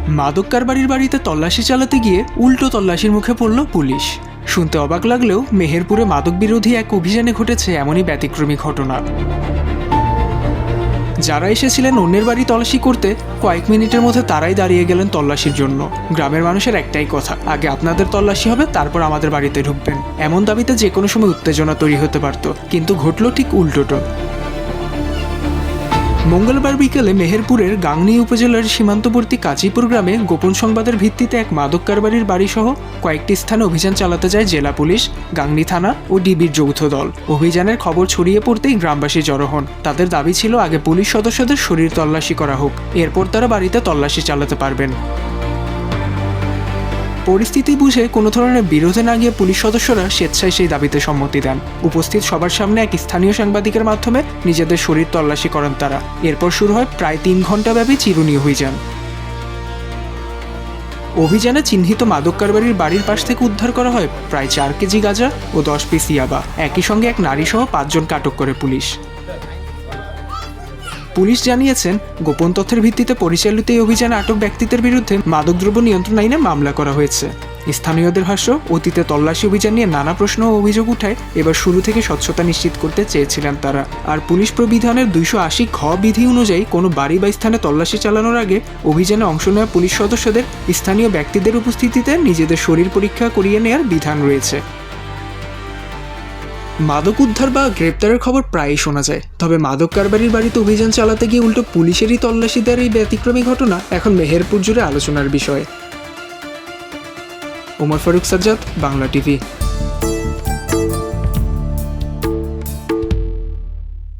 মাদক কারবারির বাড়িতে তল্লাশি চালাতে গিয়ে উল্টো তল্লাশির মুখে পড়ল পুলিশ। শুনতে অবাক লাগলেও মেহেরপুরে মাদক বিরোধী এক অভিযানে ঘটেছে এমনই ব্যতিক্রমী ঘটনা। যারা এসেছিলেন অন্যের বাড়ি তল্লাশি করতে, কয়েক মিনিটের মধ্যে তারাই দাঁড়িয়ে গেলেন তল্লাশির জন্য। গ্রামের মানুষের একটাই কথা, আগে আপনাদের তল্লাশি হবে, তারপর আমাদের বাড়িতে ঢুকবেন। এমন দাবিতে যে কোনো সময় উত্তেজনা তৈরি হতে পারত, কিন্তু ঘটল ঠিক উল্টোটা। মঙ্গলবার বিকেলে মেহেরপুরের গাংনী উপজেলার সীমান্তবর্তী কাজীপুর গ্রামে গোপন সংবাদের ভিত্তিতে এক মাদক কারবারির বাড়িসহ কয়েকটি স্থানে অভিযান চালাতে যায় জেলা পুলিশ, গাংনী থানা ও ডিবির যৌথ দল। অভিযানের খবর ছড়িয়ে পড়তেই গ্রামবাসী জড়ো হন। তাদের দাবি ছিল আগে পুলিশ সদস্যদের শরীর তল্লাশি করা হোক, এরপর তারা বাড়িতে তল্লাশি চালাতে পারবেন। পরিস্থিতি বুঝে কোনো ধরনের বিরোধে না গিয়ে পুলিশ সদস্যরা স্বেচ্ছায় সেই দাবিতে সম্মতি দেন। উপস্থিত সবার সামনে এক স্থানীয় সাংবাদিকের মাধ্যমে নিজেদের শরীর তল্লাশি করেন তারা। এরপর শুরু হয় প্রায় 3 ঘণ্টাব্যাপী চিরুনি অভিযান। অভিযানে চিহ্নিত মাদক কারবারির বাড়ির পাশ থেকে উদ্ধার করা হয় প্রায় 4 কেজি গাঁজা ও 10 পিস ইয়াবা। একই সঙ্গে এক নারীসহ 5 জনকে আটক করে পুলিশ। পুলিশ জানিয়েছেন, গোপন তথ্যের ভিত্তিতে পরিচালিত এই অভিযানে আটক ব্যক্তিদের বিরুদ্ধে মাদকদ্রব্য নিয়ন্ত্রণ আইনে মামলা করা হয়েছে। স্থানীয়দের ভাষ্য, অতীতে তল্লাশি অভিযান নিয়ে নানা প্রশ্ন ও অভিযোগ উঠায় এবার শুরু থেকে স্বচ্ছতা নিশ্চিত করতে চেয়েছিলেন তারা। আর পুলিশ প্রবিধানের 280 ঘ বিধি অনুযায়ী কোনো বাড়ি বা স্থানে তল্লাশি চালানোর আগে অভিযানে অংশ নেওয়া পুলিশ সদস্যদের স্থানীয় ব্যক্তিদের উপস্থিতিতে নিজেদের শরীর পরীক্ষা করিয়ে নেওয়ার বিধান রয়েছে। মাদক উদ্ধার বা গ্রেপ্তারের খবর প্রায়ই শোনা যায়, তবে মাদক কারবারির বাড়িতে অভিযান চালাতে গিয়ে উল্টো পুলিশেরই তল্লাশি দেওয়ার এই ব্যতিক্রমী ঘটনা এখন মেহেরপুর জুড়ে আলোচনার বিষয়। ওমর ফারুক সাজ্জাদ, বাংলা টিভি।